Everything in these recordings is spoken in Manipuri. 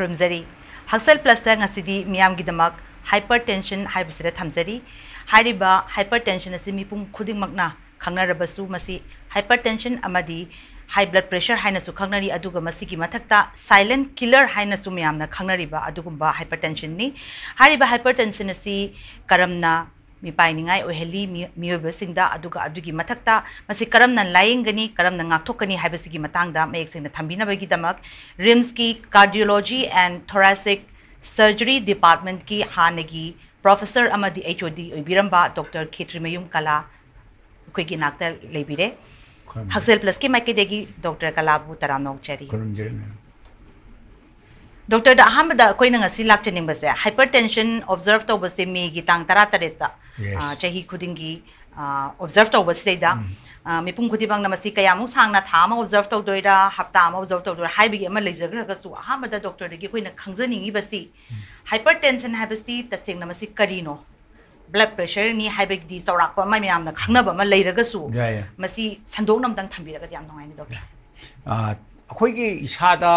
खुरुमजरी हक्सल plus ngасidi miyamgidamak hypertension haibasida thamjari hairiba hypertension asi mipum khudingmakna khangnarabasu masi hypertension amadi high blood pressure haina su khangnari aduga masigi mathakta silent killer haina su miyamna khangnariba adugumba hypertension ni hairiba hypertension asi karamna mipaingai oheli miyobasingda aduga adugi mathakta masi karamna laingani karamna ngakthokani haibasigi matangda mayeksinda thambinabagi damak RIMS ki cardiology and thoracic surgery department ki hanagi professor amadi HOD obiramba Dr. Khetrimayum Kala koigi nakta lebire Haxel plus ki maikidegi Dr. Kalabu taranok cheri Dr. da ahambada koina ngasi lakchening base hypertension observe to base me gi tang tara tareta chahi khudingi observe to base da mipum khudibang namasi kayamu sangna thama observe to doira hapta ma observe to doira haibi ama leijagra ga su ahambada doctor de gi koina khangjaningi basi hypertension habasi taseng namasi karino blood pressure ni haibi di saurakpa ma myam na khangnaba ma leiraga su masi sandok namdang thambiraga yam nongai ni doctor akhoi gi isada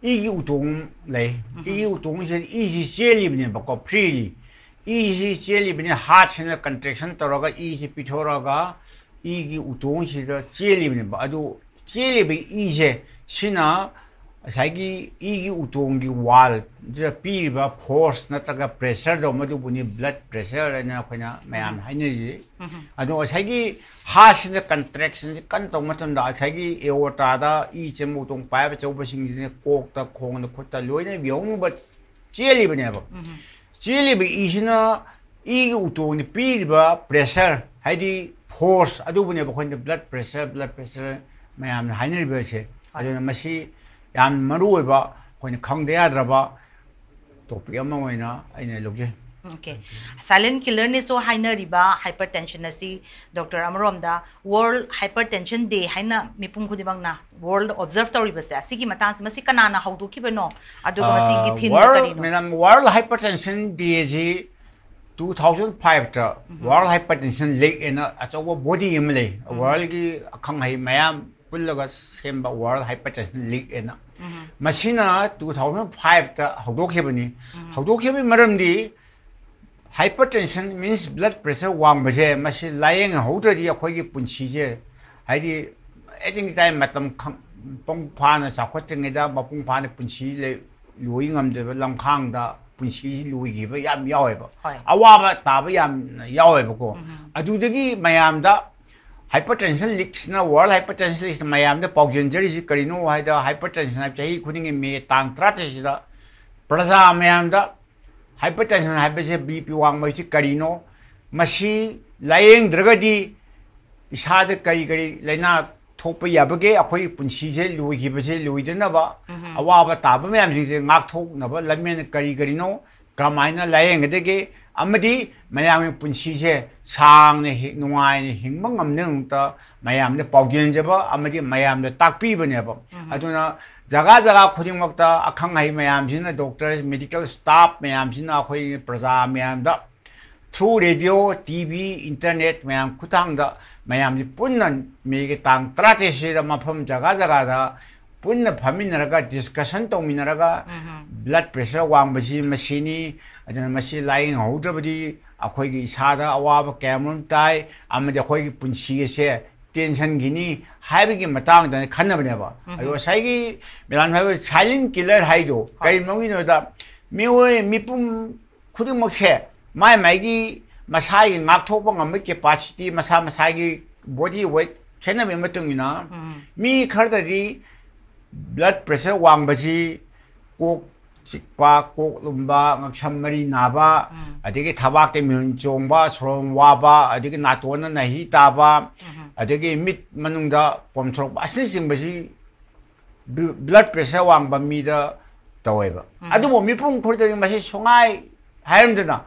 이 우동 래, 이 우동은 이지 셀리브네 바꿔 프리리, 이지 셀리브네 하체는 컨트랙션 떨어가 이지 비토라가 이기 우동시가 셀리브네 아주 셀리브 이제 신나 자기 이기 우동기 왈, 이제 비바 포스 나타가 프레셔도 모두 보니 블러드 프레셔나 그냥 매암 하이지, 아주 자기 하신의 컨트랙션 간동 맞던다 자기 에오타다 이제 우동 바이브 저버싱이 꼭다 공은 코다 로이네 명무 젤리브네 봐 젤리브 이시나 이기 우동이 비바 프레셔 하이디 포스 아주 보니 봐 근데 블러드 프레셔 매암 하이네 버세 아주 마시 양 마루에바 거기 강대하더라 topic ama moina aine logje okay silent killer ni so haina riba hypertension asi Dr. Amarom da world hypertension day haina mipum khudibang na world observe tori base asigi matang masi kanana haudu kibeno aduga masi gi thin tari no menam world hypertension day ji 2005 ta world hypertension league in a achobo body imle world gi akhang hai mayam pullaga semba world hypertension league in Machina 2005 ta hawdokhebani hawdokhebe maramdi hypertension means blood pressure wang baje mashi lying hawdri akhoi gi punchi je haidi ating time matam pong phana chakhoteng da mapung phana punchi le luingam de lamkhang da punchi lui gi ba yam yawe ba awa ta ba yam yawe ba ko adudagi mayam da hypertension leaks na world hypertension is mayam da pogjenjeri ji karino haida hypertension ha chahi khuding me tang trate da praja mayam da hypertension habese bp wang mai ji karino mashi lying dragadi isada kai gari laina thokpa yabage akhoi punchi je lui gi ba je lui de na ba awa ba ta ba mayam ji ngak thok na ba lamen kari karino gramaina lying de ge amadi mayam punchi je sang ne nuai ne hingmang amne ta mayam ne pawgen je ba amadi mayam ne takpi bane ba aduna jaga jaga khuding makta akhang hai mayam jina doctor medical staff mayam jina khoi praja mayam da through radio tv internet mayam khutang da mayam ji punnan me ge tang trate se da mafam jaga jaga da punna phaminaraga discussion tongminaraga blood pressure wang baji machine adana machi lying howdabadi akhoi gi sada awaba camon tai amade akhoi gi punchi se tension gini haibi gi matang da khanabane ba ayo sai gi melan hai silent killer haido kai mongi no da miwe mipum khuding mokse mai gi masai ngap thok bang am ke capacity masai gi body weight khenabe matungina mi khardari blood pressure wang baji kok chikpa kok lumba ngaksam mari naba adigi thabak te myun chongba sorom waba adigi natona nahi taba adigi mit manungda pomthrok asin sing baji blood pressure wang ba mi da taweba adubo mi pung khordagi masi songai haimdana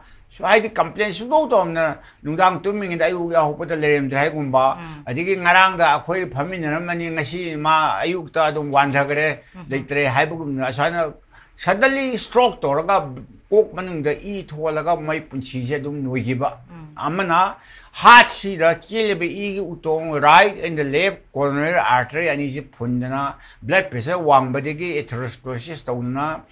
하이디 컴플레인 수도도 없는 농당 뚜밍이다 아유 야 호보다 레렘들 하이군바 아디기 나랑다 거의 밤이는 만이 ngasi 마 아유다 좀 완사 그래 레이트레 하이부금 아사나 suddenly stroke 돌아가 꼭 맞는데 이 토라가 마이 분치제 좀 놓이기바 아마나 하치라 찔레베 이 우동 right in the left coronary artery 아니지 분나 blood pressure 왕바디기 atherosclerosis 도나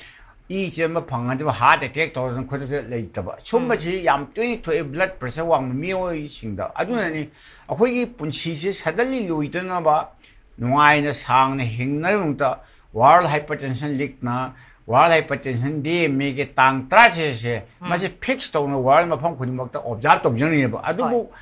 이 제뭐 방안도 하드 택 도는 코드 레이터바 솜바지 얌뚜이 토에 블러드 프레셔 왕 미오이싱다 아주나니 아코이 분치시 사달리 루이드나 바 농아이나 상네 행나용다 월 하이퍼텐션 릭나 월 하이퍼텐션 디 미게 땅 트라세세 마시 픽스 도는 월 마펑 코디 먹다 옵잡 동정이 봐 아두고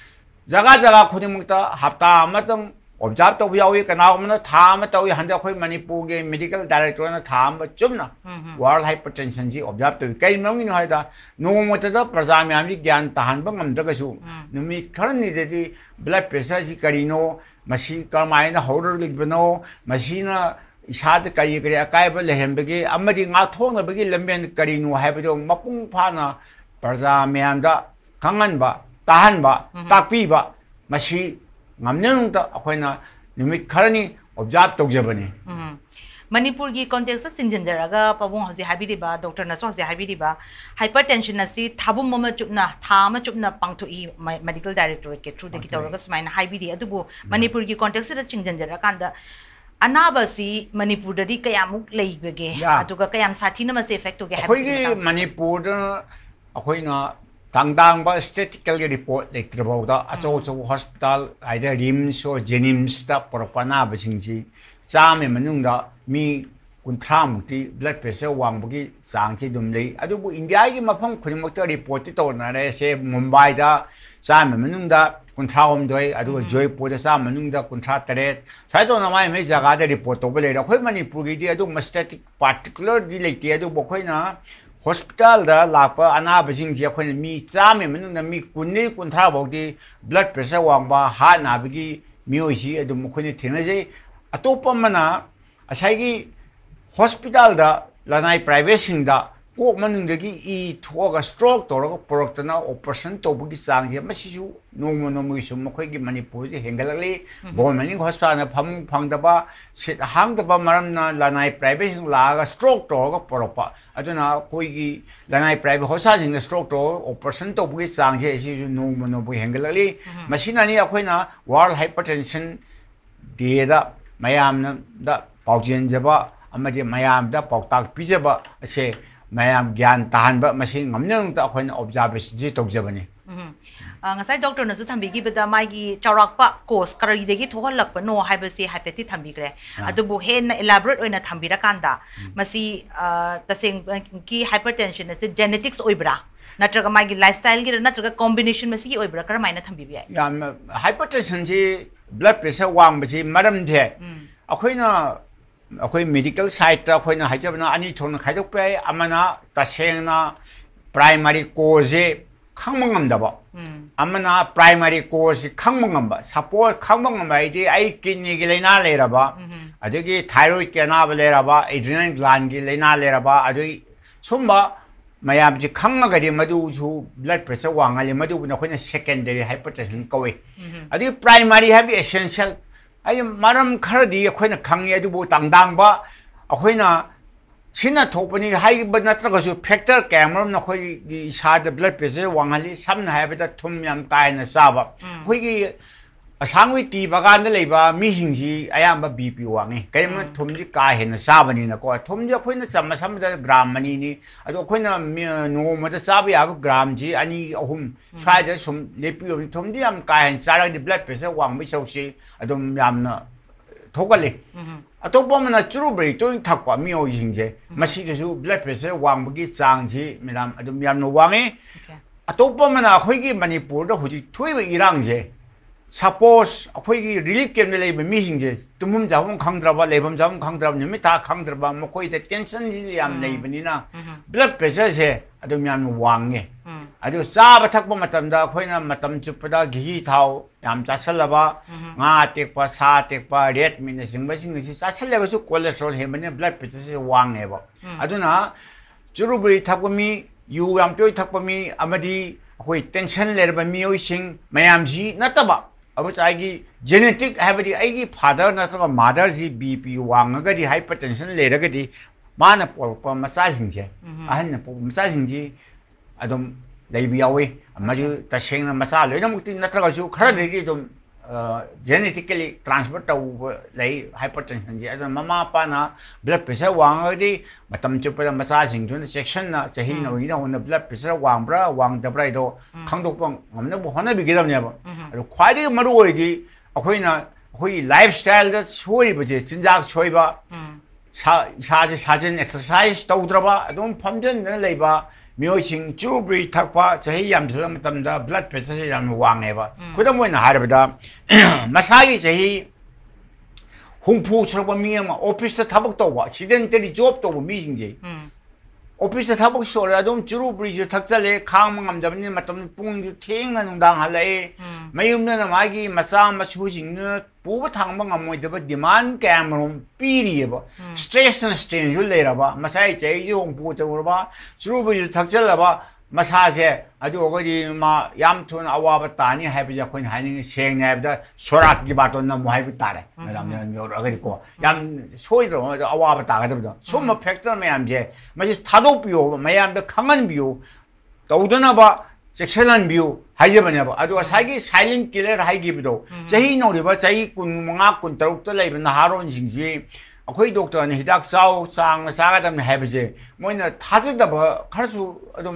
자가 코디 먹다 합다 아마던 옵잡 또 비아오이 까나오면 다음에 또 한다 코이 마니푸르게 메디컬 다이렉터나 다음 좀나 월 하이퍼텐션지 옵잡 또 그이 명이는 하다 노모터다 프라자미암이 ଜ୍ଞ안 타한방 감다가수 누미 그런 일들이 블러드 프레셔지 까리노 마시 까마이나 호르르리브노 마시나 이사드 까이 그래 까이벌 레햄베기 아마디 nga 통나베기 렘벤 까리노 하이버도 마뿡파나 프라자미암다 강한바 타한바 딱비바 마시 ngamnyang akhona numit kharani observe tawjabani Manipur gi context sa sinjanjaraga pabung hoji habiriba doctor na so hoji habiriba hypertension na si thabum mama chupna thama chupna pangtho I medical directorate ke through de ki tawraga sumaina habiri adubu Manipur gi context sa chinjanjara kanda anaba si Manipur da ri kayamuk leibege aduga kayam sathina ma se effect to ge habiri Manipur da akhoina 당당바 스태티컬 리포트 렉트르보다 아초초 호스피탈 아이더 림스 or 제님스다 프로파나 버싱지 자메 만능다 미 군트라무티 블러드 프레셔 왕복이 장치 둠레이 아두부 인디아기 마펑 쿠니목터 리포트 또나레세 뭄바이다 자메 만능다 군트라옴도이 아두부 조이포데 사 만능다 군트라테레 사이도나 마이 메 자가데 리포트 오블레라 코이마니 부기디 아두 스태틱 파티큘러 딜레이티 아두 보코이나 hospital da lakpa ana bajing ji khoi mi chame menu na mi kunni kuntha bodi blood pressure wang ba ha na bigi mio hi adum khoi ni thena je atopa mana asai gi hospital da lanai private sing da ko manung de gi I thoga stroke to ro product na operation to bugi sang je ma sisu nongmo nongmo sum khoi gi Manipur ji hengalali bon mani hospital na pham phang da ba sit hang da ba maram na lanai private sing la ga stroke to ro poropa aduna koi gi lanai private hospital sing stroke to operation to bugi sang je sisu nongmo nongmo hengalali machine ni akhoi na world hypertension de da mayam na da paujen jaba amadi mayam da pautak pijaba ase mayam gyan tahanba machine ngamnyang ta akhoi na observation ji tawjabani ngasai doctor na su thambigi beda mai gi chawrakpa course karari degi thohalakpa no haibasi hypathy thambigre adubu hen elaborate oina thambira kanda masi taseng ki hypertension na se genetics oibra natraga mai gi lifestyle gi natraga combination masi gi oibra karamaina thambibi ai yam hypertension ji blood pressure wang baji maram the akhoi na akhoi medical side ta akhoi na haijabna ani thon khaidok pe amana tasengna primary cause khangmangamdaba amana primary cause khangmangamba support khangmangamba ide ai kidney gi leina leraba adegi thyroid kena leraba adrenal gland gi leina leraba adegi somba mayam ji khangagadi madu ju blood pressure wangali madu na khoina secondary hypertension kawe adegi primary have essential ai maram kharadi khoina khangye adu tangdangba khoina China topani high but not a factor camera no he had the blood pressure wangali some have the tumyam kind of saba. We a sang with tea bagan the labor missing I am a BP wangi. Came tumji kai in the saban in the court. Tumja queen some of the gram manini. I don't queen no mother sabi have gram g any whom tried some lipu tumdiam kai and sarah the blood pressure one which she I don't yam totally. atopamana churubri to thakpa mio jingje masi ju blood pressure wangbugi changji madam adum yamno wange atopamana khoigi Manipur da huji thoiba irangje suppose khoigi relief camp le mi jingje tumum jabum khangdraba lebam jabum khangdraba nimi ta khangdraba mokoi de tension ji yam nei banina blood pressure se adum yamno wange adu saba thakpa matamda khoina matam chupada gi thau yam chasalaba nga tekpa sa tekpa red min singba sing si chasalaba su cholesterol hemane blood pressure wange ba aduna churubui thakmi yu yam pyo thakpami amadi khoi tension lerba mi sing mayam ji nataba abu chaigi genetic habadi aigi father nataba mother ji bp wangaga di hypertension leraga di mana polpa masajing je ahan po masajing ji adum leibi yawe amaju tasengna masa loinamukti natraga ju khara degi dum genetically transfer tꯧba lei hypertension ji adon mama pa na blood pressure wangadi matam chupa macha sing jun section na chahi no ina on blood pressure wangbra wang dabra do khangdok pang amna bo hona bi gidam ne ba ado khwai maru oidi akhoina khoi lifestyle da choi ba je jinjak choi ba 사진 exercise tꯧdraba adon phamjan na leiba myoching chubri thakpa chahi yam thlam tamda blood pressure yam wangeba kudam moina harabada masagi chahi hungpu chroba miyama office thabak tawba accidentally job tawba mi jingje office thabak sora dom chubri ju thakjale khang ngamjabni matam pung ju thengna nungdang halai mayumna na magi masa machu jingna puba thangba ngamoidaba demand camera pirieba stress and strain ju leiraba masai chai ju hungpu tawba chubri ju thakjalaba masase adu ogadi ma yam thun awaba tani haiba khoin haning seng naibda sorak gi baton na mo haiba tare madam ne yor agadi ko yam soidro awaba tagadabda sum factor mayam je masi thadok biyo mayam da khangan biyo tawdana ba sectional biyo haijabanya ba adu asagi silent killer haigi bido chahi noriba chahi kun manga kun taruk ta leiba na haron jingji akhoi doctor ne hidak sau sang saga dam haiba je moina thajada ba kharsu adu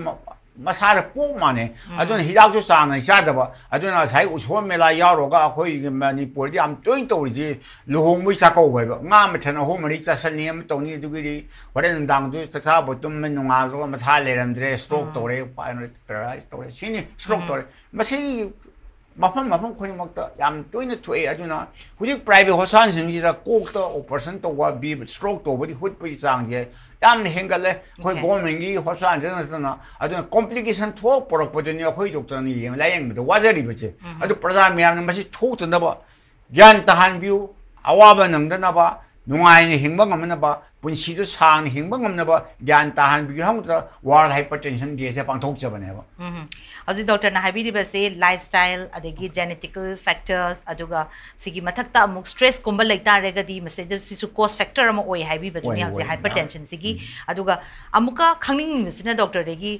masara po mane adon hidak jo sang na jadaba adon sai ushom mela yaroga akhoi mani pordi am toin tori luhong mui chakau ba nga ma thana ho mari chasani am toni dugiri horen dang du chaksa botum men nga ro masa leram dre stroke tore paralyze tore sini stroke tore masi mafam khoi makta yam toina thoi aduna hujik private hospital singida kokta operation to wa bi stroke to bodi hut pi chang je yam hengale khoi government gi hospital jana aduna complication thok porok podini khoi doctor ni yeng la yeng do wajari bache adu praja miyam masi thok to na ba gyan tahan biu awaba nangdana ba nungai ni hingba ngamna ba punsi du sang hingba ngamna ba gyan tahan biu hamta world hypertension ge se pangthok jabane ba Azi doctor na habiri ba se lifestyle adegi genetical factors aduga sigi mathakta amuk stress kumba laita regadi message sisu cause factor ama oi habi ba dunia se hypertension sigi aduga amuka khangning ni sina doctor degi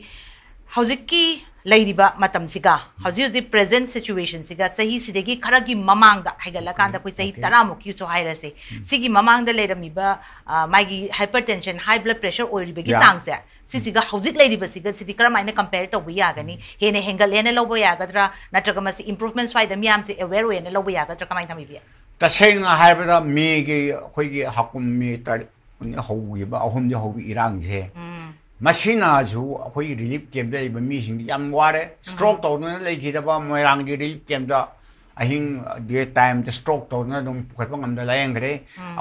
hojiki lairiba matam siga hoji present situation siga chahi sidegi kharagi mamang da haigala kanda koi chahi taramo ki so haira se sigi mamang da leirami ba magi hypertension high blood pressure oi ribegi sang se sisiga hojik lairiba siga sidi karamaina compare to wi agani hene hengal ene lobo yagadra natraga masi improvement swai da miam se aware we ene lobo yagadra kamai thami bi ta sengna haibada mi gi khoi gi hakum mi tar howi ba ahum di howi irang se machina ju khoi relief camp dai ba mi sing yam ware stroke to na lei gi da ba moirang gi relief camp da ahing day time the stroke to na dum khoi pa ngam da laeng gre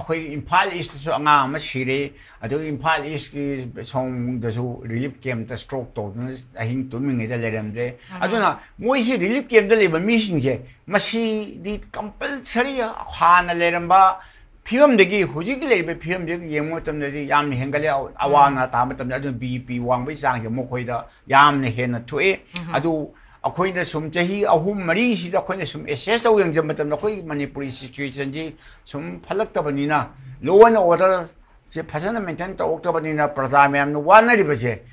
akhoi imphal east so anga ma sire adu imphal east ki song da su relief camp the stroke to na ahing tuming da leram de aduna moi si relief camp da le ba mi sing je masi di compulsory khana leram ba 피험되기 후지기 레벨 피험되기 예모 때문에 얌니 행갈이 아와나 다음 때문에 아주 BP 왕비 상게 목코이다 얌니 해나 투에 아주 아코인데 숨제히 아훔 머리시다 아코인데 숨 에세스 도 영점 때문에 거기 마니푸리 시츄에이션지 숨 팔락다 보니나 로원 오더 제 파전은 멘텐트 옥토버니나 프라자미암 와나리 버제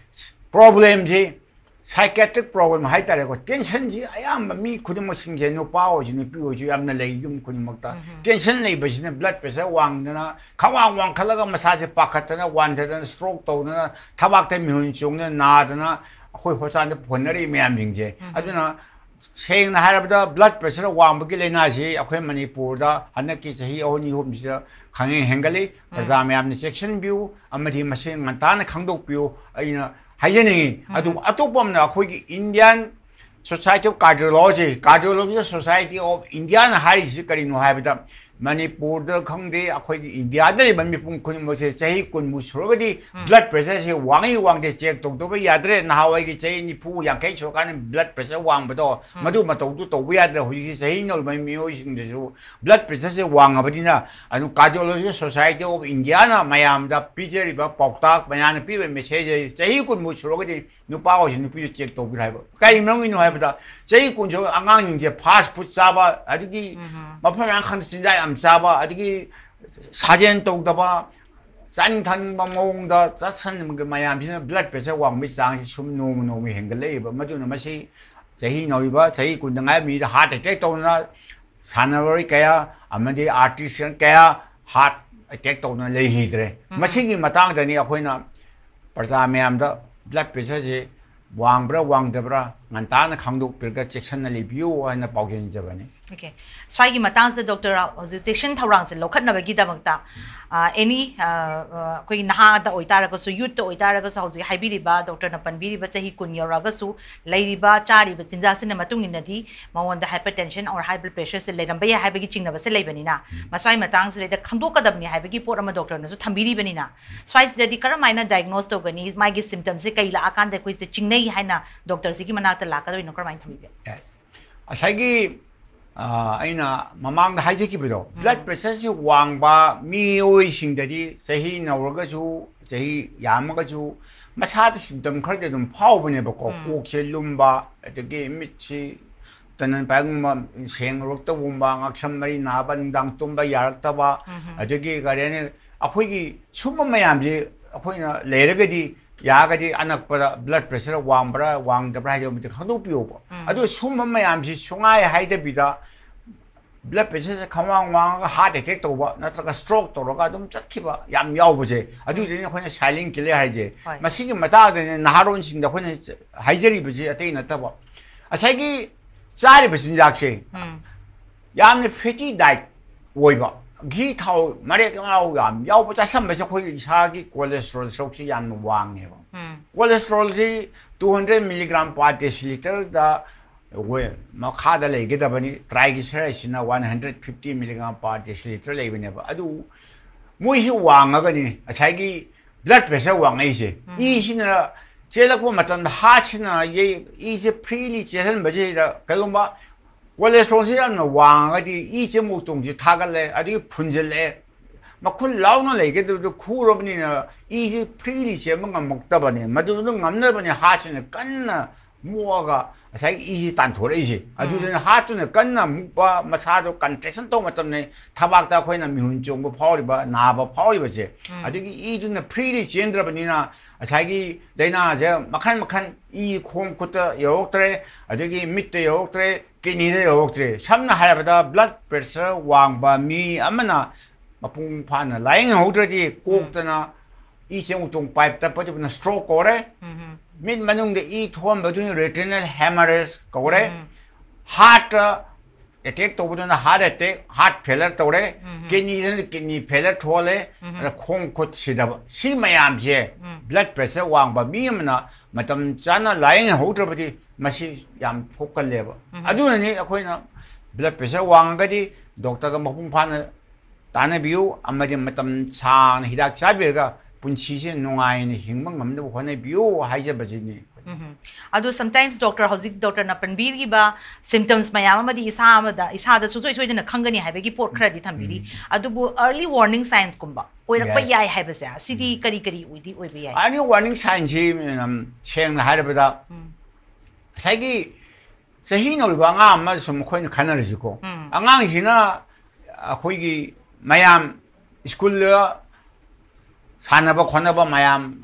프로블렘지 psychiatric problem hai tare ko tension ji ayam mi khudimo singje no pao ji ni piu ji amna lei yum khudimo ta tension lei ba ji ne blood pressure wang na khawang wang khalaga massage pakhat na wan da stroke to na thabak te mi hun chung na na da na khoi hosan de phonari me am jing je aduna seng na harabda blood pressure wang ba gi lena ji akhoi manipur da hanaki chahi oni hom ji khange hengali prajam am ni section view amadi maseng nganta na khangdok view aina 하이제닝이 아주 아토범나 거기 인디안 Society of Cardiology Society of Indian 하리스 거리노 하이다 Manipur 강대 아코이 인디아들 만미풍 코니 뭐세 제이 군 무서거디 blood pressure 왕이 왕대 제 동도베 야드레 나와이기 제이니 부 양케 초가는 blood pressure 왕부터 마두 마도도 또 위아드레 호지 제이노 만미오신데서 blood pressure 왕아버디나 아주 Cardiology Society of Indian 마야암다 비제리바 폭탁 마야는 비베 메시지 제이 군 무서거디 누파오신 누피 제 도비라이버 까이 명이 노하이보다 제이 군저 안강 이제 파스푸드 잡아 아주기 마파양 칸 진짜 암사바 아디기 사전 동다바 짠탄바 몽다 짜선 그 마야미는 블러드 프레셔 왕미상 숨 노무 행글레이바 마두나 마시 제히 노이바 제히 군당아 미다 하트 택 또나 सानवरी कया अमदी आर्टिस्ट कया हार्ट अटैक तौना लेहिद्रे मसिगी मतांग दनी अखोइना प्रजा म्याम द ब्लड प्रेशर जे वांगब्रा वांगदब्रा ngantana khangdok pirga chection na libiu ana paugen jabani okay swai gi matang se doctor section thorang se lokhat na bagi damakta any koi naha da oitara ko su youth oitara ko su hauji haibiri ba doctor na panbiri ba chahi kun yoraga su leiri ba chari ba chinja sin matung in di mawon da hypertension or high blood pressure se leiram ba ya haibagi chingna ba se leibani na maswai matang se da khangdok kadam ni haibagi pot ama doctor na su thambiri bani na swai se di karamaina diagnose to gani my gi symptoms se kai la akan de koi se chingnai haina doctor se gi mana ta la ka do no karamain thamibe asagi aina mamang da haije ki bido blood pressure si wangba mi oi sing da di sahi nawraga ju sahi yamaga ju masa da symptom khar de dum phau bane ba ko che lumba adagi michi tanan pang ma seng rok ta wumba ngaksam mari na ban dang tumba yarak ta ba adagi garene akhoi gi summa mayam ji akhoi na leraga di 야가지 안악보다 blood pressure 왕브라 왕더브라 하죠 근데 강도 비오고 아주 숨만 얌시 숭아에 하이데비다 blood pressure 강왕 하트 어택 도바 나트가 stroke 도로가 좀 짝키바 얌 야오보제 아주 이제 그냥 샤링 길레 하이제 마시기 마다는 나하론 신다 그냥 하이제리 비지 어때 나타봐 아 자기 짜리 비신 작시 얌네 fatty diet 오이바 기 타오 말에 경하고 얌 야오보자 삼배서 거기 이사기 콜레스테롤 속시 얌 왕해요 콜레스테롤이 200mg per deciliter 다 왜 마카다 레게다 버니 트라이그리서라이드나 150mg per deciliter 레이브네바 아주 뭐시 왕하거니 자기 블러드 프레셔 왕이시 이시나 제라고 맞던 하치나 이제 프리리 제선 뭐지다 그거 콜레스테롤이 왕하디 이제 목동지 타갈래 아주 분절래 막쿨 라우나 레게도 쿠로브니나 이제 프리리 제뭔가 먹다버니 마두는 남나버니 하치는 깐나 무어가 자기 이지 단토레이지 아주 전에 하트는 깐나 묵바 마사도 깐택선 또 맞던네 타박다 코이나 미훈종 뭐 파워리바 나바 파워리바지 아주 이두는 프리리 제엔드라버니나 자기 내나 제 막한 이 콩코터 여옥들에 아주 밑에 여옥들에 끼니의 여옥들에 삼나 하야보다 블러드 프레셔 왕바 미 아마나 마풍파나 라잉 호드디 꼭드나 이제우동 파이프다 빠지면 스트로크 거래 민 만용데 이 토함 버중에 레티널 헤머리지 거래 하트 어택 또보다는 하트 어택 하트 페일러 또래 키니 페일러 토래 콩콧 시다 시마얌제 블러드 프레셔 왕바 미음나 마담 자나 라잉 호드버디 마시 얌 폭갈레버 아두니 아코이나 블러드 프레셔 왕가디 독터가 마풍파나 다나비우 아마디 마담 찬 히닥 자비가 분치신 농아인 힘만 감도 권에 비오 하이자버지니 adu sometimes doctor housing doctor na panbiri ba symptoms mayam amadi isada sujoi soidena khangani haibegi pot khra di thambiri adu bu early warning signs kumba oirakpa yai haibasa sidi kari uidi oiba yai ani warning signs hi cheng na harabada saigi sahi no ba nga amma sum khoin khanarjiko angang hina khoigi mayam school 산업과 권업과 마얌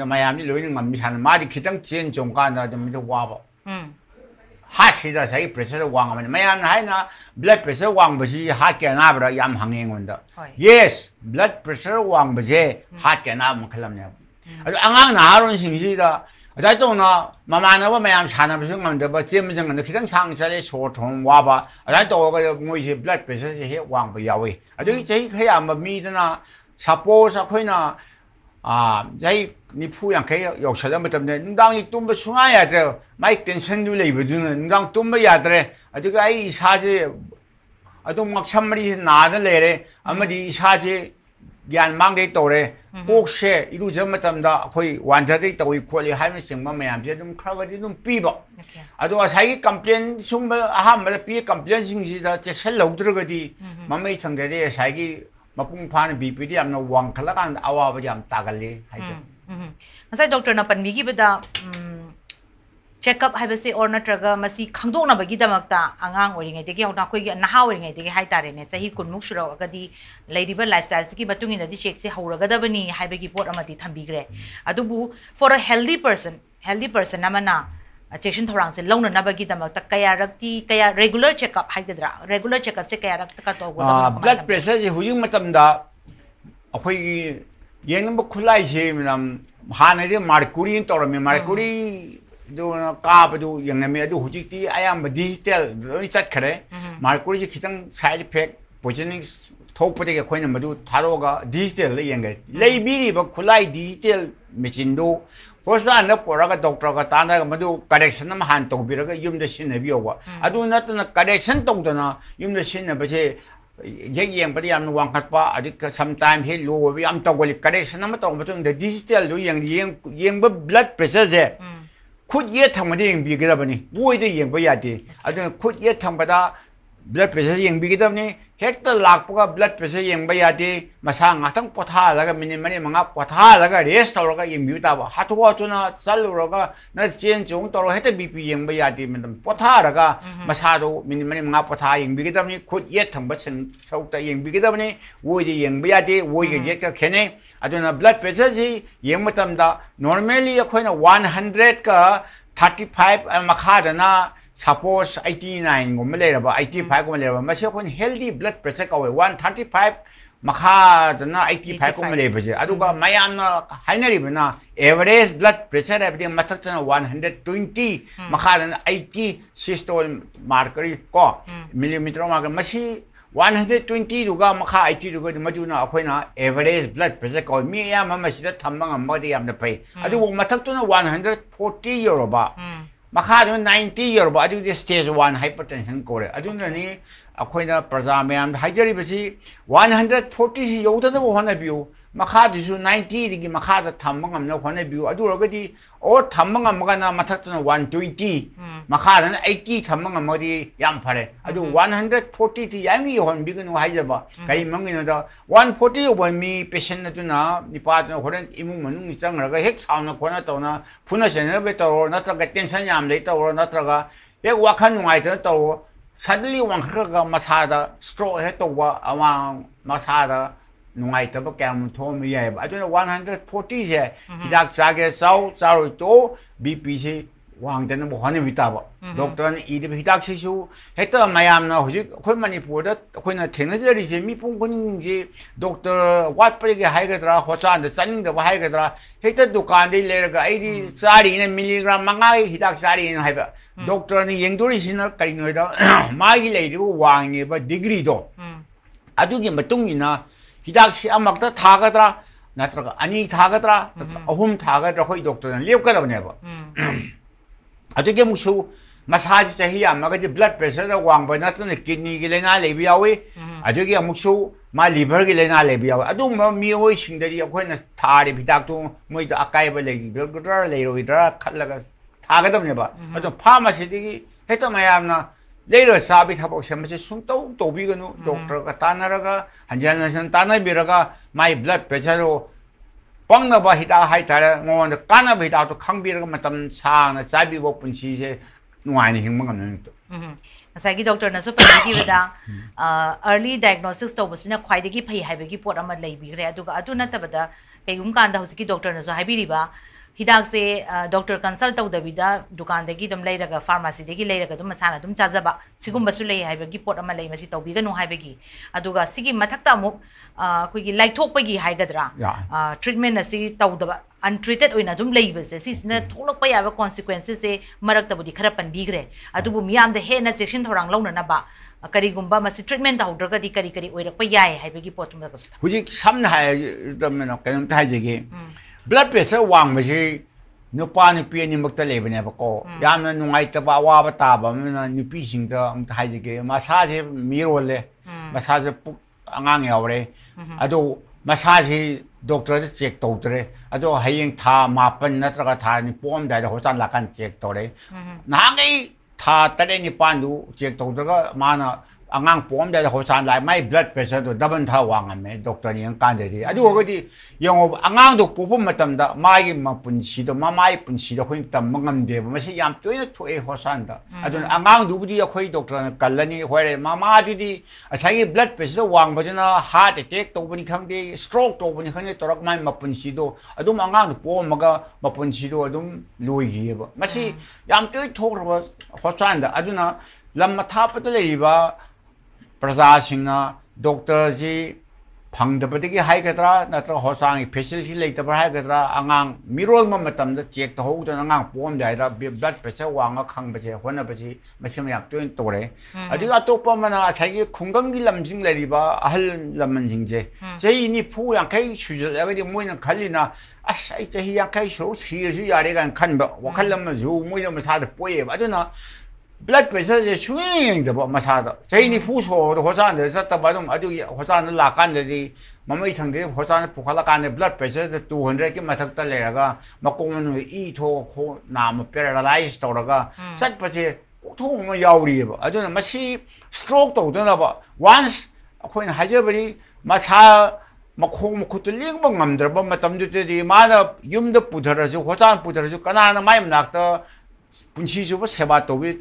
마얌이 로이는 맘미 사는 마디 기장 지엔 종가나 좀 와봐 하시다 자기 프레셔 왕하면 마얌 하이나 블러드 프레셔 왕버시 하게 나버라 얌 항행 온다 yes blood pressure 왕버제 하게 나면 클람냐 아주 앙앙 나하론 싱시다 다이또나 마마나와 마얌 산업에서 만데 봐 제문정 근데 기장 상자에 소통 와봐 다이또가 뭐지 blood pressure 해 왕버 야위 아주 저희 해야 뭐 미드나 Suppose akoina jai ni phu yang kai yok chalam matam ne ndang ni tumba sunga ya de mai tension du lei bu dun ndang tumba ya de adu ga ai sa je adu mak chamri na de le re amadi sa je gyan mang de to re kok she iru je matam da khoi wan ja de to i kholi hai me sing ma mayam je dum khra ga di dum pi ba adu a sai complaint sum ba ha ma pi complaint sing ji da che sel lo dru ga di ma mai chang de de sai gi 마풍파는 비비디 암나 왕칼라간 아와버지 암 따갈리 하이죠. Masai doctor na panmigi bada check up haibase or natraga masi khangdokna bagi damakta angang oringai degi hona khoi gi naha oringai degi hai tare ne chahi kunmuk shura agadi ladiba lifestyle ki batungin di check se hauraga dabani haibagi pot amati thambigre adubu for a healthy person amana चेक्शन थोरांग से लौन नबगी दमक कया रक्ति कया रेगुलर चेकअप हाइगद्रा रेगुलर चेकअप से कया रक्त का तो ब्लड प्रेशर से हुई मतमदा अखोई येंगब खुलाई से मिनम हाने दे मार्कुरी तोरमे मार्कुरी दो काब दो येंगमे दो हुजिती आयाम डिजिटल लोई चटखरे मार्कुरी से खितंग साइड इफेक्ट पोजिशनिंग थोपदे अखोइना मदु थारोगा डिजिटल येंगे लेबिरिब खुलाई डिजिटल मशीन दो फर्स्ट line पोरागा डॉक्टर का ताना मदु करेक्शन हम हान तोबिरगा युमदे सिनबियोवा अदु नतना करेक्शन तोदना युमदे सिनबजे ये येंबदि याम वांगखटपा अधिक सम टाइम हे लो वी am तोगलि करेक्शन हम तो मतुंग द डिजिटल दो येंब ब्लड प्रेशर जे खुद ये थंबदि येंबिगदबनि बोइदे येंब यादे अदु खुद ये थंबदा ब्लड प्रेशर येंबिगदबनि हेक्ट लाखपगा ब्लड प्रेशर येंब यादे मसा ngathang potha मिनिट मने मंगा potha रेस्ट तौरगा येंबिउ ताबा हाथुआचुना चलुरगा न चेन चोंग तौर हेते बीपी येंब यादे मतलब potha मसादो मिनिट मने मंगा potha येंबिगदबनि खुद ये थंब सौता येंबिगदबनि वोइदे येंब यादे वोइगे ये का खेने अदुना ब्लड प्रेशर जी येंब तमदा नॉर्मली अखोइना 100 का 35 मखादना Suppose 89 gum leraba 85 gum leraba mase kon healthy blood pressure ka 135 makha dana 85 gum leba je aduga mayam na hainari bana average blood pressure everything mathak na 120 makha dana 80 systolic mercury ko millimeter marker masi 120 duga makha 80 duga maduna akoina average blood pressure ko mi ya mama sida thamma ngamadi yamna pai adu mathak na 140 euro ba makha 90 year ba adu stage 1 hypertension kore aduna ni akoina praja mayam haijari basi 140 si yauta da hona biu makha disu 90 digi makha da thammang amna hona biu adu rogadi or thammang amga na mathak na 120 makha na 80 thammang amadi yam phare adu 140 ti yangi hon bignu haijaba kai mangina da 140 over mi patient na tuna nipa na horen imung manung ni changraga hek sauna khona tawna phuna sena be taw natraga tension yam le taw natraga ek wakhan nungai ta taw suddenly wangkhaga masada stroke he tawwa awang masada nungai ta ba kam thomi yai ba aduna 140 je hidak chage chau charu to bp se wangdana bo hone bitaba doctor ni ide hidak se su heta mayam na hoji khoi manipur da khoina thenajari je mi pung kuning je doctor wat pare ge haigadra hochan da chaning da haigadra heta dukan de leraga aidi chari na milligram mangai hidak chari na haiba doctor ni yengdori sina kaino da magi leidi bo wangi ba degree do adugi matung ina hidak si amakta thagadra natraga ani thagadra ahum thagadra khoi doctor na lepkadabne ba adugi musu massage chahi amaga je blood pressure da wangba natna kidney gi lena lebi yawi adugi musu ma liver gi lena lebi yawi adu mi oi singdari akhoina thari hidak tu moi da akai ba legi doctor leiroidra khallaga थागदबने बा अतो फार्मेसी दिगी हेतो मयामना लेरो साबि थाबो सेमसे सुंतौ तोबिगनु डॉक्टर का तानरगा हंजानसन तानाबिरगा माय ब्लड प्रेशर रो पंगनबा हिदा हाइतारे मोन काना बिदा तो खंबिरगा मतम साना चाबिबो पुंसी से नुआनि हिंग मंगन तो ngасꯥꯏꯒꯤ ꯗꯣꯛꯇꯔꯅ ꯁꯨ ꯄꯟꯕꯤꯈꯤꯕꯗ early diagnosis ꯇꯧꯕꯁꯤꯅ ꯈ꯭ꯋꯥꯏꯗꯒꯤ ꯐꯩ ꯍꯥꯏꯕꯒꯤ ꯄꯣꯠ ꯑꯃ ꯂꯩꯕꯤꯈ꯭ꯔꯦ ꯑꯗꯨꯒ ꯑꯗꯨ ꯅꯠꯇꯕꯗ ꯀꯩꯒꯨꯝꯕ ꯀꯥꯟꯗ ꯍꯧꯖꯤꯛꯀꯤ ꯗꯣꯛꯇꯔꯅꯁꯨ ꯍꯥꯏꯕꯤꯔꯤꯕ हिदाकसे डॉक्टर कंसल्ट तौदबिदा दुकानदगी दम लेरगा फार्मेसीदगी लेरगा दम मसाना दम चाजबा सिगुम्बसु लेय हाइबगी पोट अमा लेय मसी तौबिगनु हाइबगी अदुगा सिगी मथक्ता अमुक कोइगी लाइथोकपगी हाइगदरा ट्रीटमेंट असि तौदबा untreated oina dum leibase sisna tholokpa yaba consequences se maraktabudi khara panbigre adubu miyam da he na section thorang launa na ba kari gumba masi treatment hawdraga di kari kari oirakpa yai haibagi potum da gosta huji samna hai damna kanum ta jege blood pressure wang masi nupa ni pi ni makta lebane ba ko yamna nungai ta ba wa ba ta ba na ni pi sing da hai jege massage mirole massage angang yawre adu massage doctor check tawtre ado hayeng tha mapan natraga tha ni pom da hotan lakan check tore na ngai tha tare ni pandu check tawdaga mana angang pom da ho san lai mai blood pressure do daban tha wang ame doctor ni ang kan de adu go di yong angang do pu pu matam da mai ma pun si do ma mai pun si do khoi tam mangam de ma si yam toi na thoi ho san da adu angang du di khoi doctor kalani hoi ma ma du di asai blood pressure wang ba na heart attack to bani khang de stroke to bani khang de torak mai ma pun si do adu angang do pom ma ga ma pun si do adu loi gi ba ma si yam toi thok ro ho san da adu na lam ma tha pa le ba प्रजा सिंह डॉक्टर जी फंगदबदगी हाइगद्रा नत्र होसांग फैसिलिटी लेतब हाइगद्रा आंगांग मिरोल मतम चेक तहौद आंगांग पोम जायदा ब्लड प्रेशर वांग खंगबजे होनबजी मसिम याम तोइन तोरे अदि अतोप मना साइगे खुंगंगी लमजिंग लेरिबा अहल लमनजिंगजे जेइनि फु यांखै सुजलगदि मोइन खलिना असै जहि यांखै सो सिरजु यारे गान खनबा वखल लमजु Moin Masad पोये अदुना blood pressure je swing de ba masada jaini pu so de hosan de sa ta ba dum adu hosan la kan de mamai thang de hosan pu khala kan de blood pressure de 200 ki mathak ta le ga makong nu I tho kho nam paralyze to ga sat pa che tho ma yaw ri ba adu na masi stroke to de na ba once akhoi ha je bari masa makong mukut ling bang ngam dra ba matam du de ma na yum de pu dhara ju hosan pu dhara ju kana na mai nak ta 분치주부 세바 또비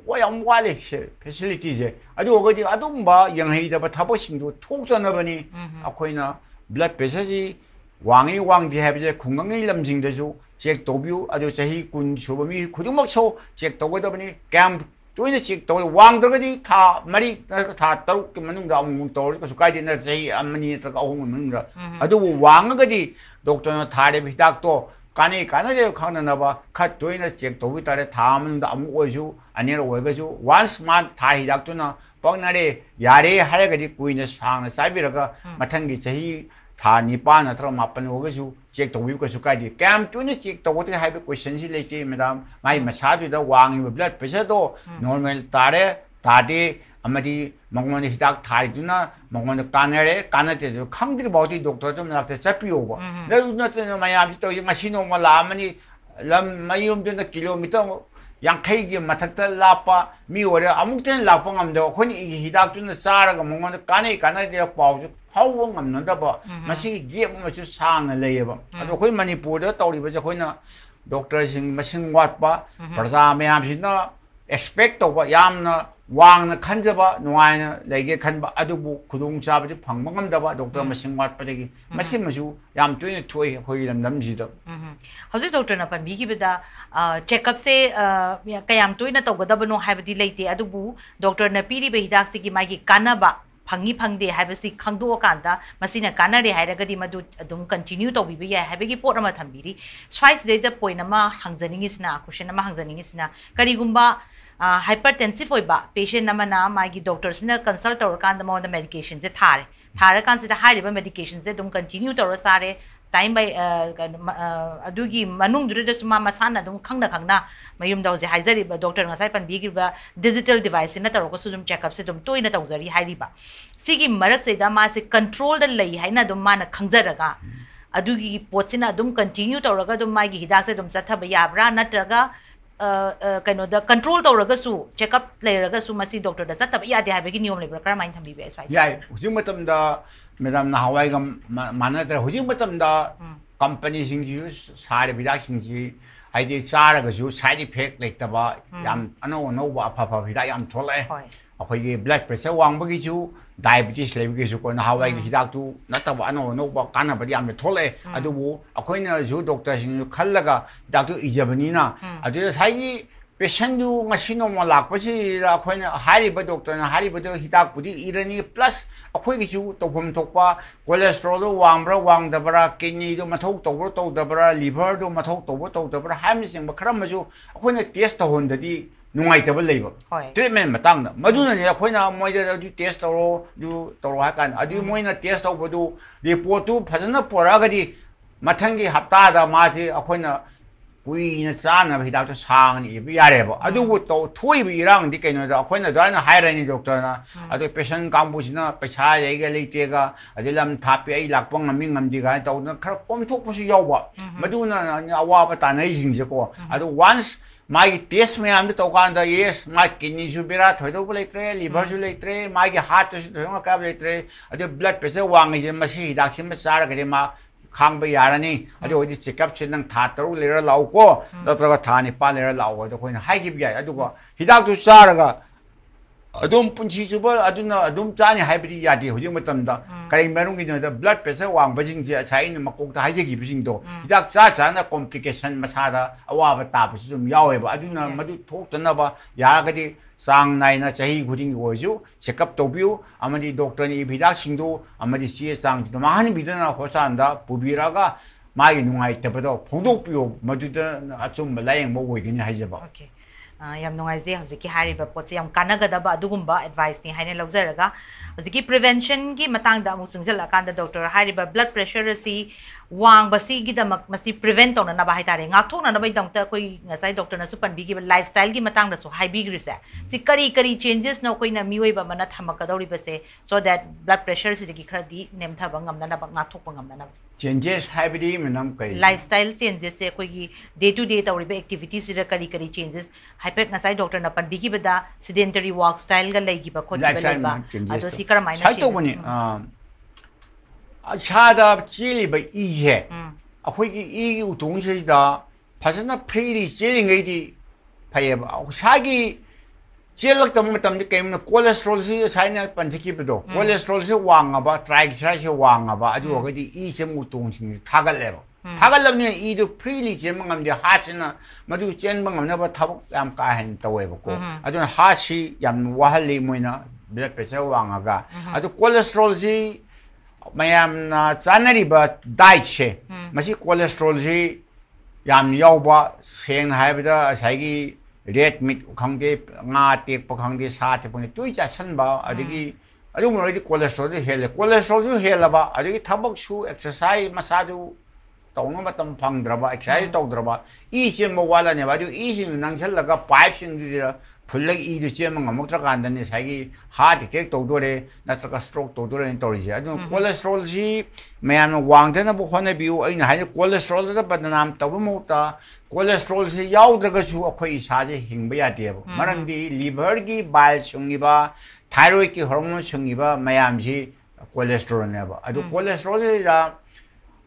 와양 와레 패실리티제 아주 어거지 아동바 영해이다바 타보싱도 톡전어버니 아코이나 블러드 프레셔지 왕이 왕디 해비제 건강의 lâm징대주 제 도뷰 아주 제히 군 주범이 고등목초 제 도거더버니 캠 또이제 제 도 왕들거디 다 말이 다 따로 만능다 아무 또 그래서 가이드나 제히 암니 저 아홍은 만능다 아주 왕거디 독도는 다레 비닥도 까니 까나제 강나나바 카 도이나 제 도비 따레 다음은 아무 오주 아니라 오가주 once month 다 히닥도나 뻥나레 야레 하레가지 꾸이네 상나 사비라가 마탕기 제히 다 니빠나 트럼 마pan 오가주 제 도비 거 수까지 캠 투니 제 도고티 하이베 퀘션시 레이티 매담 마이 마사주다 왕이 블러드 프레셔도 노멀 따레 다디 아마디 먹는 히닥 다이두나 먹는 까네레 까네테도 강들이 뭐디 독터 좀 나한테 잡히오고 내가 우나트는 많이 아비도 영아 신호가 라마니 람 마이움드나 킬로미터 양카이기 마탁다 라파 미워레 아무튼 라뽕함데 혼이 이 히닥두나 싸라가 먹는 까네 까네데 빠우주 하우원 없는다 봐 마시 기업 뭐지 상을 내요 아주 거의 마니푸르 떠리버저 거기나 독터싱 마신 왔바 벌사 매암시나 expect to yamna wangna khanjaba nuaina lege khanba adubu khudung chabji phangmangam daba doctor masing wat padegi masimasu yam tuine thoi hoilam namji do hauji doctor na pan bigi beda check up se kayam tuina togodaba no haibadi leite adubu doctor na piri be hidak sigi magi kanaba phangi phangde haibasi khangdo kanda masina kanare hairagadi madu adum continue to bibi ya haibagi pot ama thambiri twice de the point ama hangjaning isna question ama hangjaning isna karigumba hypertensive oiba patient namana magi doctors na consult tor kan the mon medication je thare kan se the high riba medication je dum continue tor sare time by adugi manung dure de suma masana dum khangna mayum daw je haizari ba doctor nga sai pan bi ba digital device na tor ko sum check up se dum toina tawzari hairi ba sigi marak se da ma se control da lei haina dum mana khangjaraga adugi pochina dum continue tor ga dum magi hidak se dum sathaba yabra natraga kaino da control tawragasu check up leragasu masi doctor da satab ya de habegi niom lebra kar main thambi be sai ya hujing matam da madam na hawai gam manadra hujing matam da company singji sare bidak singji haidi charagasu side effect lektaba yam ano ba pha bidak yam thole akhoi blood pressure wangbagi ju diabetes lebgi su ko na hawai gi hidak tu nataba ano ba kana ba yam thole adubu akhoi na ju doctor sing khallaga dak tu ijabani na adu sai patient du ngasino mo lakpasi akhoi na hari ba doctor na hari ba do hidak budi irani plus akhoi gi ju topom thokpa cholesterol wangbra wangdabra kidney do mathok to dabra liver do mathok to dabra ham sing ba kharam ju akhoi na test to hondadi nungai tabal leiba treatment matang na maduna ne khoina moida du test toro du toro hakan adu moina test to bodu report tu phajana poragadi mathangi hapta da ma ji akhoina kuina chana bhida to sang ni bi yare ba adu bu to thoi bi rang di kaino da akhoina da na hairani doctor na adu patient kambusina paisa yega leite ga adilam thapi ai lakpang ngami ngamdi ga to na khar kom thok pu su yaw ba maduna awa ba ta nai jing je ko adu once मागी टेस्ट में आम तो कान दा ये मा किडनी सु बेरा थोइदो लेत्रे लिवर सु लेत्रे मागी हार्ट सु थोंगा का लेत्रे अदो ब्लड प्रेशर वांग जे मसी हिदाक सिम चार गदे मा खांग यारानी अदो ओदि चेकअप से नंग था तरू लेरा लाउ को नत्रगा था निपा लेरा लाउ अदो कोइन हाई गिब याय अदो हिदाक तु चारगा अदुम पुंची सुब अदुना अदुम चानी हाइबदी यादे हुजिं मतमदा करै मरुंगी नो ब्लड प्रेशर वांग बजिंग जे छाइन मकोक ता हाइजेगी बिजिंग दो हिदाक चा चाना कॉम्प्लिकेशन मसादा अवाब ताब सुम यावेबा अदुना मदु थोक्तनबा यागदि सांग नाइना चाही खुदिंग ओजु चेकअप तोबिउ अमदि डॉक्टर नि हिदाक सिंदो अमदि सी सांग दो माहन बिदना होसांदा पुबिरागा मागी नुंगाइ तबदो फोंदोपियो मदुदा अचुम लायंग मो ओइगिनि हाइजबा ओके यम नुंगाइजे हजिकी हारिबा पोचे यम कानागदबा अदुगुम्बा एडवाइस नि हाइने लौजरगा हजिकी प्रिवेंशन की मतंग दा मुसंगजला कांदा डॉक्टर हारिबा ब्लड प्रेशर असी वांग बसी की दमक मसी प्रिवेंट तौना ना बाहाय तारे ngak thokna na bai dangta koi ngasai doctor na su panbi ki lifestyle ki matang da su high big rise si kari changes na koi na mioi ba mana thamaka dori ba se so that blood pressure si ki khara di nem tha bangam na ba ngak thok bangam na changes habidi manam kai lifestyle changes se koi ki day to day tawri ba activities si kari changes hyper ngasai doctor na panbi ki ba sedentary walk style ga lai gi ba khot ba lai ba ado si kar mai na sai to bani 아차다 찔리바 이제 아코기 이 동시다 파스나 프리리 찔링게디 파예바 사기 찔럭 담담데 게임나 콜레스테롤이 사이나 반지키비도 콜레스테롤이 왕아바 트라이그라이드 왕아바 아주 어디 이세 무동신 타갈레바 타갈럽니 이도 프리리 제망감데 하치나 마두 젠방감나바 타복 얌 까한 떠웨바고 아주 하시 얌 와할리 모이나 블러드 프레셔 왕아가 아주 콜레스테롤이 mayamna chanariba diet che masi cholesterol ji yam yawba seng haibada saigi red meat khangde nga tek pa khangde sa te pone tui cha sanba adigi adum roi cholesterol ju helaba adigi thabak su exercise masaju tawna matam phangdraba exercise tawdraba I chen mo wala ne ba ju I sin nangchalaga pipe sin dira 풀렉 이도 제만 먹다가 안 되는 사기 하트 객 도도래 나트가 스트로크 도도래 또리지 아주 콜레스테롤이 매안 왕되는 부분에 비유 아니 하이 콜레스테롤도 받는 떠보 못다 콜레스테롤이 야우드가수 어코이 사제 힘봐야 돼요 말은디 리버기 발충이바 타이로이드 호르몬 충이바 매암지 콜레스테롤네바 아주 콜레스테롤이라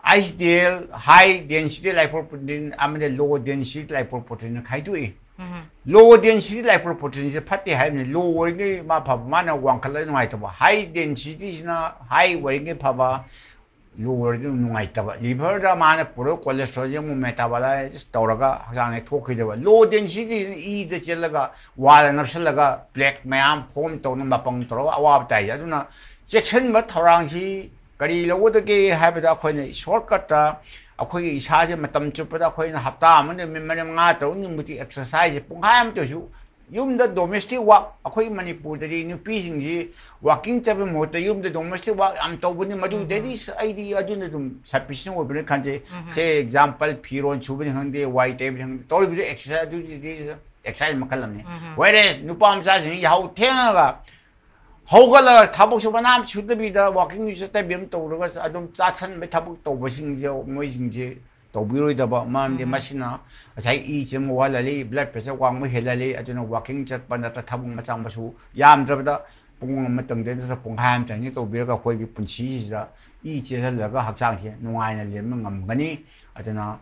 HDL high density lipoprotein 아무데 low density lipoprotein 가이두이 low density lipoprotein is fatty high low working ma papa mana wang kala ngai taba high density is na high working papa low working ngai taba liver da mana puro cholesterol yang metabolize tawraga hang thokhi deba low density e de chelaga wala napsalaga black mayam form tawna mapang toro awab tai aduna section ma thorang si kari lawodage habida khoine shortcut ta अखोई इसाजे मतम चुपदा खोइना हफ्ता अमने मेमने nga tawni muti exercise pungham to ju yumda domestic work अखोई मणिपुर दरी नुपी सिंगी walking चबे Mote yumda domestic work am tawbuni madu deri aidi ajun dum sufficient obine khanje say example phiron chubini hangde white table hang tori bi exercise du exercise makalamne whereas nupam sa sing yau thenga 호가라 타복 쇼바남 추드비다 워킹 뉴스 때 뱀 떠오르가 아좀 짜찬 메 타복 떠보싱지 뭐이싱지 떠비로이다바 마음데 마시나 자이 이점 와라리 블러드 프레셔 왕무 헬라리 아주나 워킹 쳇반다 타복 마짱 바수 얌드르다 봉 마땅데서 봉함 장이 떠비가 거기 분치시라 이 제설라가 학장시 농아이나 렘은 감가니 아주나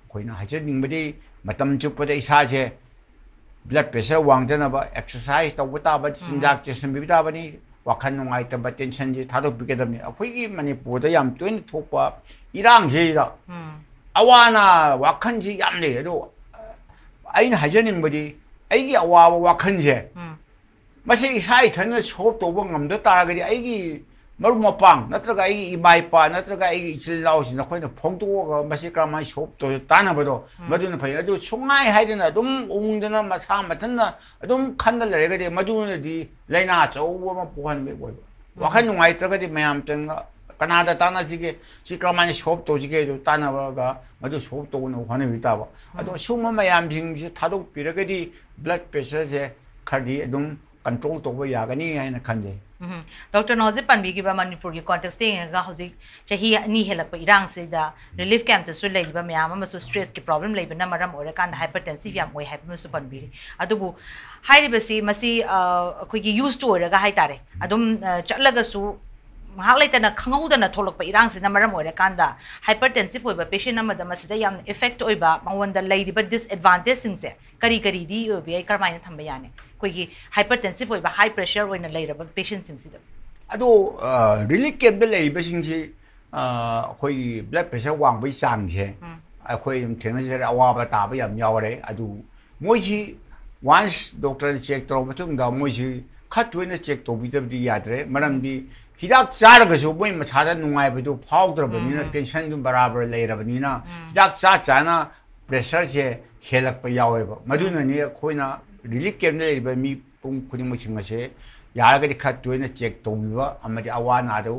거기는 하저닝버디 마땅 줍보다 이사제 blood pressure wangdana ba exercise tawta ba sinjak chesim bibita bani wakhan nungai ta ba tension ji thado bigedamni akhoi gi manipur da yam twin thokpa irang jeira awana wakhan ji yamle do ain hajanin bodi aigi awa wakhan je masi hai thana chop to ba ngamda taragadi aigi maru mapang natraga aigi imaipa natraga aigi ichil laosi na khoina phongtoga masi kramai chop to tana bado maduna phai adu chungai haidena dum ungdana masa matana adum khandal regade maduna di laina chowo ma puhan me boy wakhan nungai tragadi mayam tanga kanada tana jige sikramai chop to jige tana ba madu chop to no hane wita ba adu shuma mayam jing ji thadok piragadi blood pressure je khadi adum control तब यागनी है खनजे डॉक्टर नौजे पनबी की मणिपुर की कॉन्टेक्स्ट हौजिक चाही अनी हेलक इरांग से रिलीफ कैंप मैम स्ट्रेस की प्रॉब्लम लेबना मरम ओरकान हाइपरटेंसिव याम ओय हाइपमसु पनबी अदुबु हाइरिबसी मसी अखोगी यूज टू ओरगा हाइतारे अदुम चलगसु लेतना खंगौदना थोलक इरांग से मरम ओरकान हाइपरटेंसिव ओइबा पेशेंट अमदा मसिदा याम इफेक्ट ओइबा मंगोंदा लेरिबा डिसएडवांटेज सिंगसे करी करी दी ओबे करमाइना थंबा याने कोई हाइपरटेंसिव ओइबा हाई प्रेशर ओइना लेरबा पेशेंट सिंगसिदा अदो रिलीफ कैंप लेरिबा सिंगसे कोई ब्लड प्रेशर वांगबई चांगसे अखोई थेंगसे अवाबा ताबा याम यावरे अदु मोइसी वंस डॉक्टर चेक तौर मतुंगदा मोइसी खतुइना चेक तौबिदबदी यादरे मरमदी हिदाक चारगसु मोइ मछादा नुंगाइबदु फाउद्रबनिना टेंशन दु बराबर लेरबनिना हिदाक चाना प्रेशर से हेलक यावेबा मदुननी अखोइना रिलीफ कैंप लेरिबा मी पुंग खुदिमसिंग से यारगदि खतुइना चेक तौबिबा अमदि अवानादु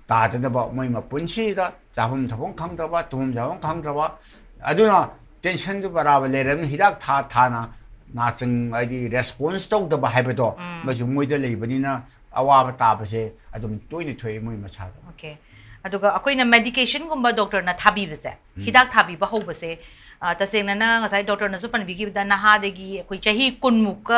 तादनबा मोइ मपुंसीदा चाफम थफम खंगदबा तुम जावम खंगदबा अदुना टेंशन दु बराबर लेरबनि हिदाक थाना नाचंग आदि रेस्पॉन्स तौदबा हाइबदो मजु मोइदा लेबनिना अवाब ताबसे अदुम तोइनि थोइ मोइ मछादा ओके अदुगा अखोइना मेडिकेशन गुम्बा डॉक्टर ना थाबीबसे हिदाक थाबीबा होबसे तसेंगना ngасai डॉक्टर नसु पनबिगिबदा नहादेगी अखोइ चाही कुनमुक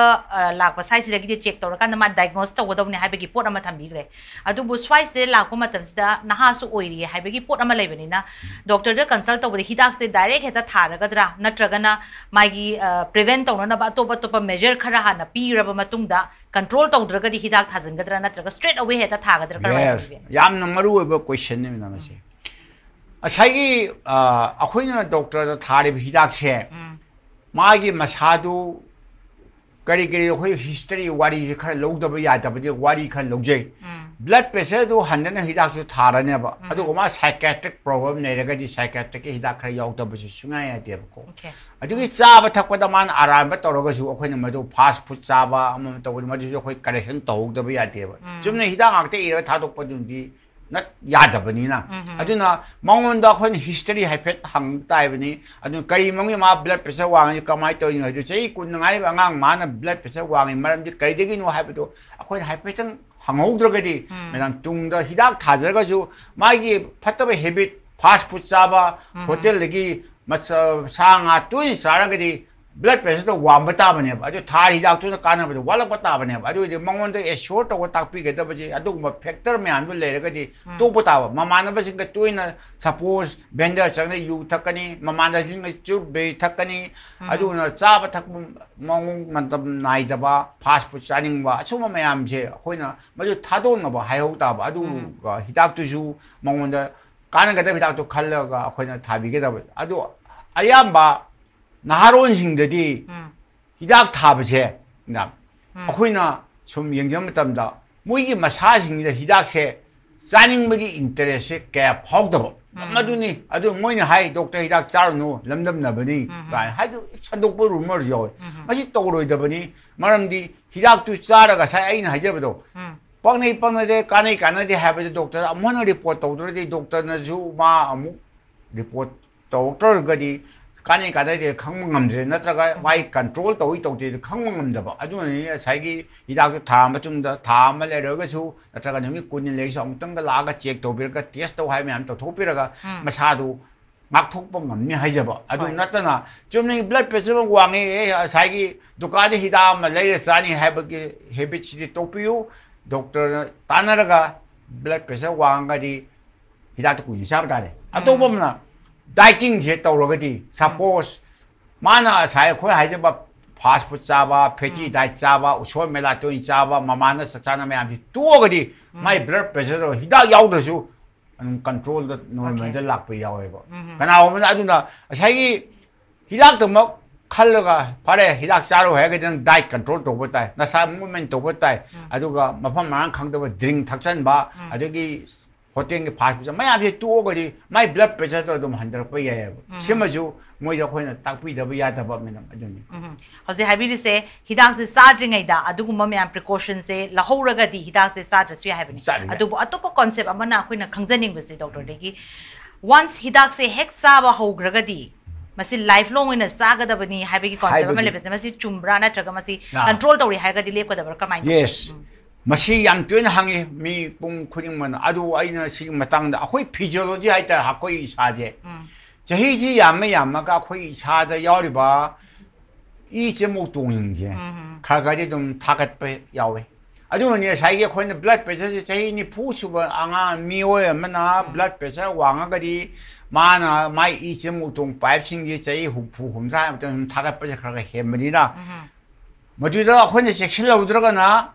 लाकपा साइसिदगी चेक तौरकान मा डायग्नोस तौगदबने हाइबगी पोट अमा थांबिग्रे अदुबु स्वाइस दे लाको मतमसिदा नहासु ओइरि हाइबगी पोट अमा लेबनिना डॉक्टर द कंसल्ट तौबदे हिदाक से डायरेक्ट हेता थारगदरा नत्रगना मागी प्रिवेंट तौनना अतोप अतोप मेजर खरा हाना पीरब मतुंगदा कंट्रोल तौद्रगदी हिदाक थाजनगदरा नत्रग स्ट्रेट अवे हेता थागदरा करवा याम नमरु ओइबा क्वेश्चन ने नमसे असाई अखोइना डॉक्टर थारे हिदाक से मागी मसादु करी करी अखोइ हिस्ट्री वारी खर लौदब यादबदि वारी खर लौजे ब्लड प्रेशर दो हंदना हिदाक सु थारनेबा अदु मा साइकियाट्रिक प्रॉब्लम नेरगदि साइकियाट्रिक के हिदाक खर याउदबसु सुंगा यादेबको अदुगी चाबा थकपदा मान आराम तौरगसु अखोइना मदु फास्ट फूड चाबा अम तौबदि मदु अखोइ करेक्शन तौदब यादेबा जुमने हिदाक आक्ते इरा थादोकपदुंदी न यादबनीना अदुना मंगोंदा खोन हिस्ट्री हाइफेट हंग ताइबनी अदु करी मंगी मा ब्लड प्रेशर वांग कमाइ तोइन हजु चै कुनंगाइ अंगांग माना ब्लड प्रेशर वांग मरमदि करिदेगी नो हाइबदो अखोइ हाइफेटन हंगौद्रगदि मेदाम तुंगदा हिदाक थाजरगसु मागी फतब हैबिट फास्ट फूड चाबा होटल लगी मस सांगा तुइ सारगदि ब्लड प्रेशर तो वाम ताबने अदु थार हिदाक तुना कानबदो वालक ताबने अदु मंगोंद एश्योर तो ताकपी गदबजे अदुगुम फैक्टर म्यान बु लेरगदि तो बताब ममानबसिंग तुइना सपोज बेंडर चंग यू थकनी ममानबसिंग चु बे थकनी अदुना चाब थक मंग मंतब नाइदबा फास्ट फूड चानिंगबा असुम मयाम जे अखोइना मजु थादोनबा हायौ ताब अदु हिदाक तुजु मंगोंद कानगदब हिदाक तो खल्लगा अखोइना थाबिगदब अदु अयाम्बा नहारोन सिंगददी हिदाक थाबसे ना अखोइना सुम यंगजम मतमदा मोइगी मसा सिंगदा हिदाक से चानिंगबगी इंटरेस्ट से क्या फाउदब मदुनी अदु मोइना हाई डॉक्टर हिदाक चारनु लमदम नबनी गाय हाइदु सदोप रूमर यो मसी तौरोइदबनी मरमदी हिदाक तु चारगा साइ आइना हाइजबदो पंगनै पंगदे कानै कानदे हाबदे डॉक्टर अमोन रिपोर्ट तौदरदि डॉक्टर नजु मा अमु रिपोर्ट डॉक्टर गदी काने कादे खंगमद्रे नत्रगा माई कंट्रोल तौई तौते खंगमदब अदुनी साइगी हिदाक था मचुंग था म लेरगसु नत्रगा नमी कुनि लेसु अमतंग लागा चेक तौबिरगा टेस्ट तौ हाइ म्याम तौथोपिरगा मसादु माकथोकप ngमनि हाइजब अदु नतना चुमनि ब्लड प्रेशर वांगे साइगी दुकान हिदा म लेरे चानी हाइबगे हैबिट सि तौपियु डॉक्टर तानरगा ब्लड प्रेशर वांगदी हिदाक कुनि साब तारे अतोबमना डाइटिंग से तौरगदी सपोज माना साइ खोय हाइजबा फास्ट फूड चाबा फैटी डाइट चाबा उसो मेलाटोनिन चाबा ममाना सचाना म्याम तोगदी माइ ब्लड प्रेशर हिदा याउदसु कंट्रोल द नॉर्मल द लाप यावेबा कनावमन अदुना साइगी हिदाक तमक खल्लगा फारे हिदाक चारो हेगदन डाइट कंट्रोल तोबताय नसा मूवमेंट तोबताय अदुगा मफम मांग खंगदबा ड्रिंक थक्सनबा अदुगी होटेल के फास्ट फूड मैं आपसे तोगदी माइ ब्लड प्रेशर तो दम हंदरप यायब सिमजु मोइ जखोइना ताकपिदब यादब मेनम अदुनी हजे हाबिरि से हिदाक से साद्रिङैदा अदुगुम म्याम प्रिकॉशन से लहौरगदी हिदाक से साद्रसु हाबिनि अदुबु अतोप कांसेप्ट अमना अखोइना खंजनिंग बसे डॉक्टर देगी वंस हिदाक से हेक साबा हौग्रगदी मसी लाइफ लॉन्ग इन चागदबनी हाइबगी कॉन्सेप्ट अमा लेबसे मसी चुम्ब्रा नत्रगा मसी कंट्रोल तौरी हाइगदी लेपकदबर कमाइन yes मसी याम तुन हंगे मी पुंग खुदिंग मन अदु आइना सि मतंग दा अखोई फिजियोलॉजी हाइता अखोई इसाजे चही सि याम यामगा अखोई इसादा यावरिबा 이 제목 동인게 가가지 좀 타겟पे 야वे 아주니 사이게 코인 블러드 프레셔 제이니 부추버 앙아 미오에 만나 블러드 프레셔 왕아가리 마나 마이 이 제목 동 파이핑게 제이 후부 홈사 좀 타겟पे 가가 해머리나 뭐주다 혼자 실려 들어가나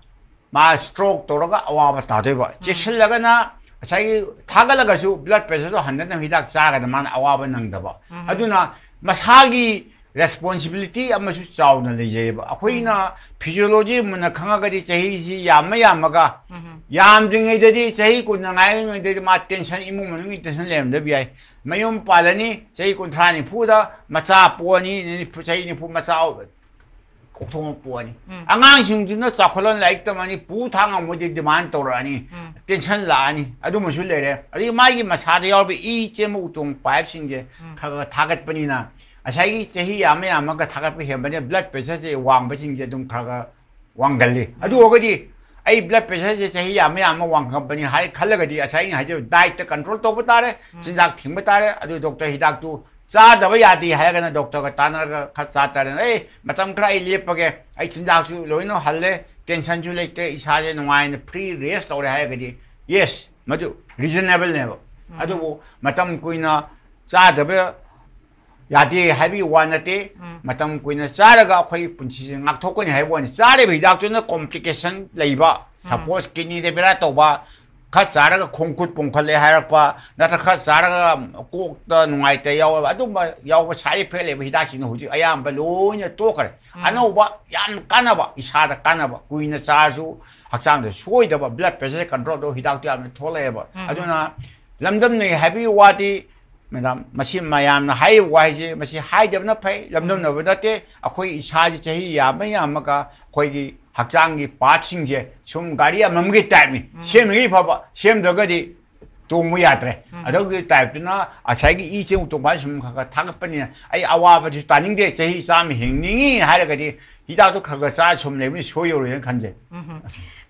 마 스트로크 돌아가 와봐 다 돼봐 제 실려가나 자기 타갈라가지고 블러드 프레셔도 한다는 히닥 자가만 와봐 능다봐 아주나 마사기 responsibility amma su chauna le ye ba akhoi na physiology mun khanga ga di chahi si yam ga yam ding ei de chahi kun na ngai de ma tension imu mun ngi tension lem de bi ai mayum palani chahi kun thani phu da macha po ni chahi ni phu macha kok thong po ni angang sing jin na chakholon like ta mani pu thang am de demand to ra ni tension la ni adu mu su le re adi mai gi macha de yaw bi i che mu tung pipe sing je kha target pani na 아사기 제히 야매 아마가 타가피 해만에 블러드 프레셔에 왕버진게 좀 가가 왕갈리 아주 어거디 아이 블러드 프레셔에 제히 야매 아마 왕컴퍼니 하이 칼라가디 아사기 하죠 다이트 컨트롤 또 보다래 진작 팀 보다래 아주 독터 히닥도 짜다바 야디 하야가나 독터가 따나가 가짜다래 에이 마탐 크라이 리에퍼게 아이 진작주 로이노 할래 텐션 줄레 때 이사제 농아인 프리 레스트 오래 하야가디 예스 맞죠 리저너블 네버 아주 뭐 마탐 꾸이나 짜다바 야디 하비 와나테 마탐 꾸이나 짜라가 거의 분치지 악토건이 해보니 짜레 비닥도는 콤플리케이션 레이바 서포스 키니 데베라 또바 가 짜라가 콩쿠트 봉칼레 하락바 나타 가 짜라가 꼭더 농아이때 야와 아도 뭐 야와 사이 펠레 비닥시는 후지 아야 발로냐 또 그래 아노바 양 까나바 이사다 까나바 꾸이나 짜수 학장도 수고이다바 블러드 프레셔 컨트롤도 히닥도 하면 톨레바 아도나 람덤네 하비 와디 madam machine मयाम ना हाई वाइजे मशी हाई जब ना फै लमदम न बदते अखोई इसाज चही याम याम का खोई की हकचांग की पाचिंग जे सुम गाड़ी ममगे टाइप में सेम ही फबा सेम दगदी तोमु यात्रे अदोगी टाइप ना असागी ई चे उतो बा सुम खा थागपनि आई अवाब जु तानिंग दे चही साम हिंगनिंगी हारगदी हिदातो खगा चा सुम लेबि सोयोरे खनजे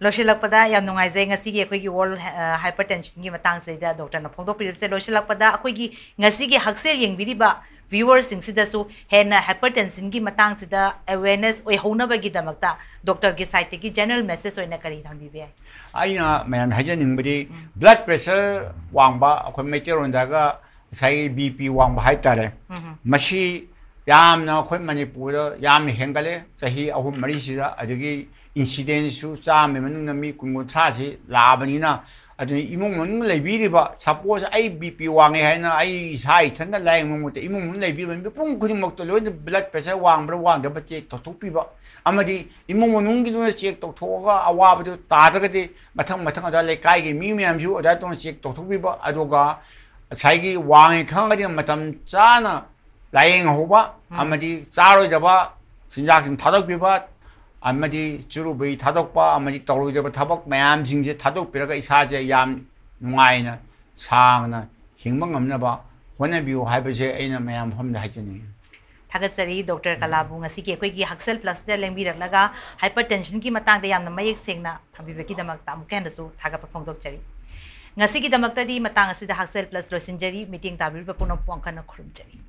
लोशिलकपदा याम नुंगाइजे ngasi gi akhoi gi world hypertension gi matang se da doctor na phongdo pirip se loshilakpada akhoi gi ngasi gi haksel yengbiri ba viewers sing sida su hena hypertension gi matang sida awareness oi hona ba gi damakta doctor gi site gi general message oina kari thambi be aina mayam haja ningbadi blood pressure wangba akhoi meteron daga sai bp wangba hai tare mashi yamna akhoi manipur yam hengale sahi ahum mari sida adugi 인시덴스 싸움에 맞는 미 군군 차지 라바니나 아주 이몽문 레비리바 사포스 아이 BP 왕에 하나 아이 사이 천다 라이몽 못에 이몽문 레비면 뿡 그림 먹도 로인데 블러드 프레셔 왕브라 왕데 버체 도토피바 아마디 이몽문 웅기도에 책 도토가 아와버도 다다가디 마탕 마탕 달래 가이게 미미암주 어다동 책 도토피바 아도가 자기 왕의 강가디 마탐 짜나 라잉 호바 아마디 짜로 잡아 진작진 다덕비바 아마디 주로 비 다독바 아마디 떨어져 다복 매암 징제 다독비라가 이사제 얌 농아이나 상나 힘멍 없나 봐 원해비오 하이버제 에이나 매암 험나 하지니 थागसरी doctor कलाबू ngasi ke koi gi haksel plus da lengbi raklaga hypertension ki matang da yamna mayek sengna thabibe ki damak ta muken rasu thaga pa phongdok chari ngasi ki damak ta di matang asi da haksel plus rosinjari meeting tabir pa punom pongkana khurum chari